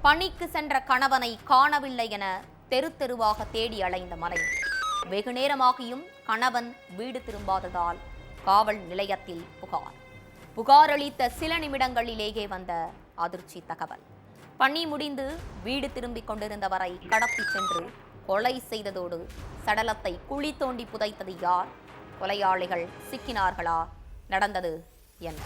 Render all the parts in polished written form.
பணிக்கு சென்ற கணவனை காணவில்லை என தெரு தெருவாக தேடி அலைந்த மனைவி. வெகு நேரமாகியும் கணவன் வீடு திரும்பாததால் காவல் நிலையத்தில் புகார் அளித்த சில நிமிடங்களிலேயே வந்த அதிர்ச்சி தகவல். பணி முடிந்து வீடு திரும்பிக் கொண்டிருந்தவரை கடத்தி சென்று கொலை செய்ததோடு சடலத்தை குழி தோண்டி புதைத்தது யார்? கொலையாளிகள் சிக்கினார்களா? நடந்தது என்ன?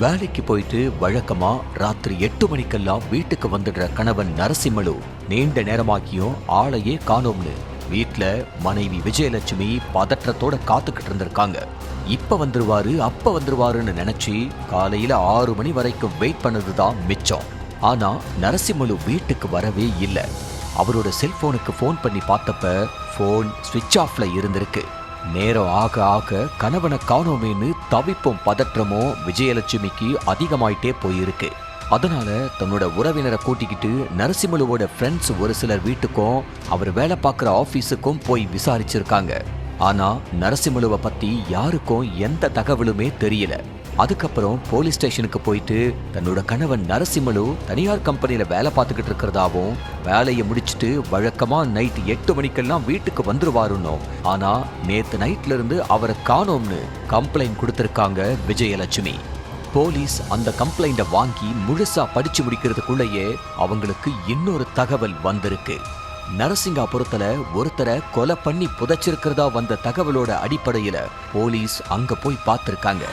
வேலைக்கு போயிட்டு வழக்கமா ராத்திரி 8 மணிக்கெல்லாம் வீட்டுக்கு வந்துடுற கணவன் நரசிம்மலு நீண்ட நேரமாக்கியும் ஆளையே காணோம்னு வீட்டுல மனைவி விஜயலட்சுமி பதற்றத்தோட காத்துக்கிட்டு இருந்திருக்காங்க. இப்ப வந்துருவாருன்னு நினைச்சு காலையில 6 மணி வரைக்கும் வெயிட் பண்ணதுதான் மிச்சம். ஆனா நரசிம்மலு வீட்டுக்கு வரவே இல்லை. அவரோட செல்போனுக்கு போன் பண்ணி பார்த்தப்ப போன் ஸ்விட்ச் ஆஃப்ல இருந்திருக்கு. நேரம் ஆக ஆக கணவனை காணோமேன்னு தவிப்பும் பதற்றமும் விஜயலட்சுமிக்கு அதிகமாயிட்டே போயிருக்கு. அதனால தன்னோட உறவினரை கூட்டிக்கிட்டு நரசிம்மலுவோட ஃப்ரெண்ட்ஸ் ஒரு சிலர் வீட்டுக்கும் அவர் வேலை பார்க்குற ஆஃபீஸுக்கும் போய் விசாரிச்சிருக்காங்க. ஆனா நரசிம்மலுவை பத்தி யாருக்கும் எந்த தகவலுமே தெரியல. அதுக்கப்புறம் போலீஸ் ஸ்டேஷனுக்கு போயிட்டு தன்னோட கணவன் நரசிம்மலு தனியார் கம்பெனியில வேலை பார்த்துக்கிட்டு இருக்கிறதாவும் வேலையை முடிச்சுட்டு வழக்கமா நைட் 8 மணிக்கெல்லாம் வீட்டுக்கு வந்துருவாருன்னோ, ஆனா நேத்து நைட்ல இருந்து அவரை காணோம்னு கம்ப்ளைண்ட் கொடுத்திருக்காங்க விஜயலட்சுமி. போலீஸ் அந்த கம்ப்ளைண்ட வாங்கி முழுசா படிச்சு முடிக்கிறதுக்குள்ளேயே அவங்களுக்கு இன்னொரு தகவல் வந்திருக்கு. நரசிங்காபுரத்துல ஒருத்தரை கொலை பண்ணி புதைச்சிருக்கிறதா வந்த தகவலோட அடிப்படையில போலீஸ் அங்க போய் பார்த்திருக்காங்க.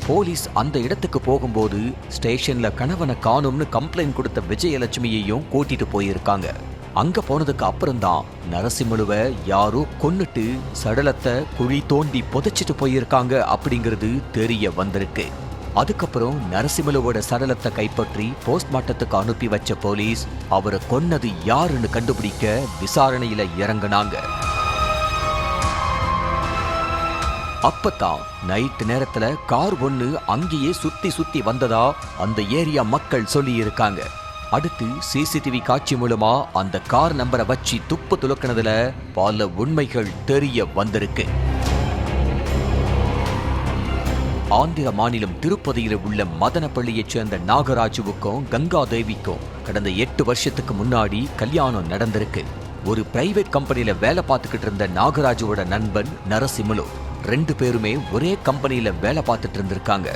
போலீஸ் அந்த இடத்துக்கு போகும்போது ஸ்டேஷன்ல கணவனை காணும்னு கம்ப்ளைண்ட் கொடுத்த விஜயலட்சுமியையும் கூட்டிட்டு போயிருக்காங்க. அங்க போனதுக்கு அப்புறம்தான் நரசிம்மலுவை யாரோ கொன்னுட்டு சடலத்தை குழி தோண்டி புதைச்சிட்டு போயிருக்காங்க அப்படிங்கிறது தெரிய வந்திருக்கு. அதுக்கப்புறம் நரசிம்மலுவோட சடலத்தை கைப்பற்றி போஸ்ட்மார்ட்டத்துக்கு அனுப்பி வச்ச போலீஸ் அவரை கொன்னது யாருன்னு கண்டுபிடிக்க விசாரணையில இறங்கினாங்க. அப்பதான் நைட் நேரத்துல கார் ஒண்ணு அங்கேயே சுத்தி வந்ததா அந்த ஏரியா மக்கள் சொல்லி இருக்காங்க. அடுத்து சிசிடிவி காட்சி மூலமா அந்த கார் நம்பரை வச்சு துப்பு துலக்கினதுல பல உண்மைகள் தெரிய வந்திருக்கு. ஆந்திர மாநிலம் திருப்பதியில உள்ள மதனப்பள்ளியைச் சேர்ந்த நாகராஜுவுக்கும் கங்கா தேவிக்கும் கடந்த 8 வருஷத்துக்கு முன்னாடி கல்யாணம் நடந்திருக்கு. ஒரு பிரைவேட் கம்பெனியில வேலை பார்த்துக்கிட்டு இருந்த நாகராஜுவோட நண்பன் நரசிம்மலு 2 பேருமே ஒரே கம்பெனியில வேலை பார்த்துட்டு இருந்திருக்காங்க.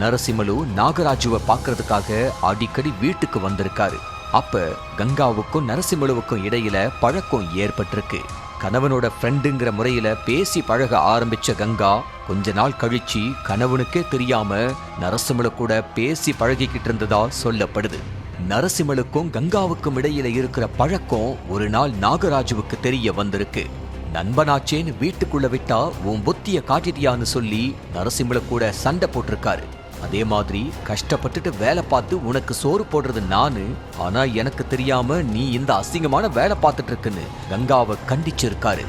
நரசிம்மலு நாகராஜுவை பார்க்கறதுக்காக அடிக்கடி வீட்டுக்கு வந்திருக்காரு. அப்ப கங்காவுக்கும் நரசிம்மலுவுக்கும் இடையில பழக்கம் ஏற்பட்டிருக்கு. கணவனோட ஃப்ரெண்டுங்கிற முறையில பேசி பழக ஆரம்பிச்ச கங்கா கொஞ்ச நாள் கழிச்சு கணவனுக்கே தெரியாம நரசிம்மலு கூட பேசி பழகிக்கிட்டு இருந்ததா சொல்லப்படுது. நரசிம்மலுக்கும் கங்காவுக்கும் இடையில இருக்கிற பழக்கம் ஒரு நாள் நாகராஜுவுக்கு தெரிய வந்திருக்கு. நண்பனாச்சேன்னு வீட்டுக்குள்ள விட்டா உன் புத்திய காட்டிட்டியான்னு சொல்லி நரசிம்மல கூட சண்டை போட்டிருக்காரு. அதே மாதிரி கஷ்டப்பட்டுட்டு வேலை பார்த்து உனக்கு சோறு போடுறது நானு, ஆனா எனக்கு தெரியாம நீ இந்த அசிங்கமான வேலை பார்த்துட்டு இருக்குன்னு கங்காவை கண்டிச்சிருக்காரு.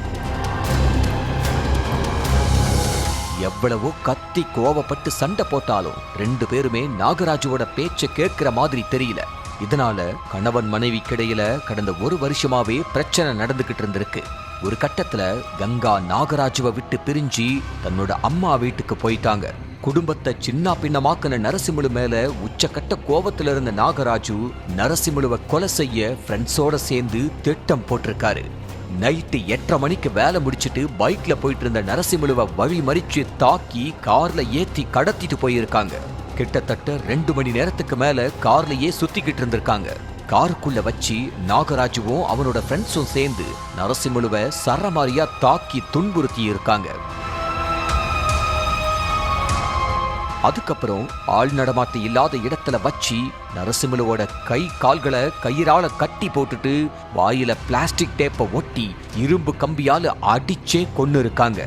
எவ்வளவோ கத்தி கோவப்பட்டு சண்டை போட்டாலும் 2 பேருமே நாகராஜுவோட பேச்ச கேட்கிற மாதிரி தெரியல. இதனால கணவன் மனைவிக்கிடையில கடந்த 1 வருஷமாவே பிரச்சனை நடந்துகிட்டு இருந்திருக்கு. ஒரு கட்டத்துல கங்கா நாகராஜுவை விட்டு பிரிஞ்சு தன்னோட அம்மா வீட்டுக்கு போயிட்டாங்க. குடும்பத்தை சின்ன பின்னமாக்குன நரசிம்மலு மேல உச்சக்கட்ட கோபத்துல இருந்த நாகராஜு நரசிம்மலுவை கொலை செய்ய ஃப்ரெண்ட்ஸோட சேர்ந்து திட்டம் போட்டிருக்காரு. நைட்டு 8:30 மணிக்கு வேலை முடிச்சுட்டு பைக்ல போயிட்டு இருந்த நரசிம்மலுவை வழி மறிச்சு தாக்கி கார்ல ஏத்தி கடத்திட்டு போயிருக்காங்க. கிட்டத்தட்ட 2 மணி நேரத்துக்கு மேல கார்லயே சுத்திக்கிட்டு இருந்திருக்காங்க. காருக்குள்ள வச்சு நாகராஜுவும் அவனோட ஃப்ரெண்ட்ஸும் சேர்ந்து நரசிம்மலுவை சரமாரியா தாக்கி துன்புறுத்தி இருக்காங்க. அதுக்கப்புறம் ஆள் நடமாட்டம் இல்லாத இடத்துல வச்சு நரசிம்மலுவோட கை கால்களை கயிறால கட்டி போட்டுட்டு வாயில பிளாஸ்டிக் டேப்பை ஒட்டி இரும்பு கம்பியால அடிச்சே கொன்னு இருக்காங்க.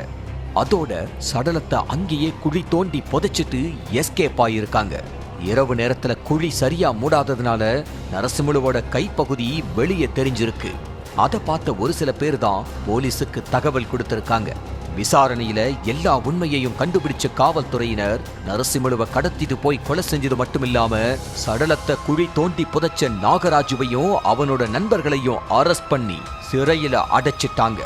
அதோட சடலத்தை அங்கேயே குழி தோண்டி புதைச்சிட்டு எஸ்கேப் ஆயிருக்காங்க. இரவு நேரத்துல குழி சரியா மூடாததுனால நரசிம்மலுவோட கைப்பகுதி வெளியே தெரிஞ்சிருக்கு. அதை பார்த்த ஒரு சில பேர் தான் போலீஸுக்கு தகவல் கொடுத்திருக்காங்க. விசாரணையில எல்லா உண்மையையும் கண்டுபிடிச்ச காவல்துறையினர் நரசிம்மலுவை கடத்திட்டு போய் கொலை செஞ்சது மட்டுமில்லாம சடலத்தை குழி தோண்டி புதைச்ச நாகராஜுவையும் அவனோட நண்பர்களையும் அரெஸ்ட் பண்ணி சிறையில அடைச்சிட்டாங்க.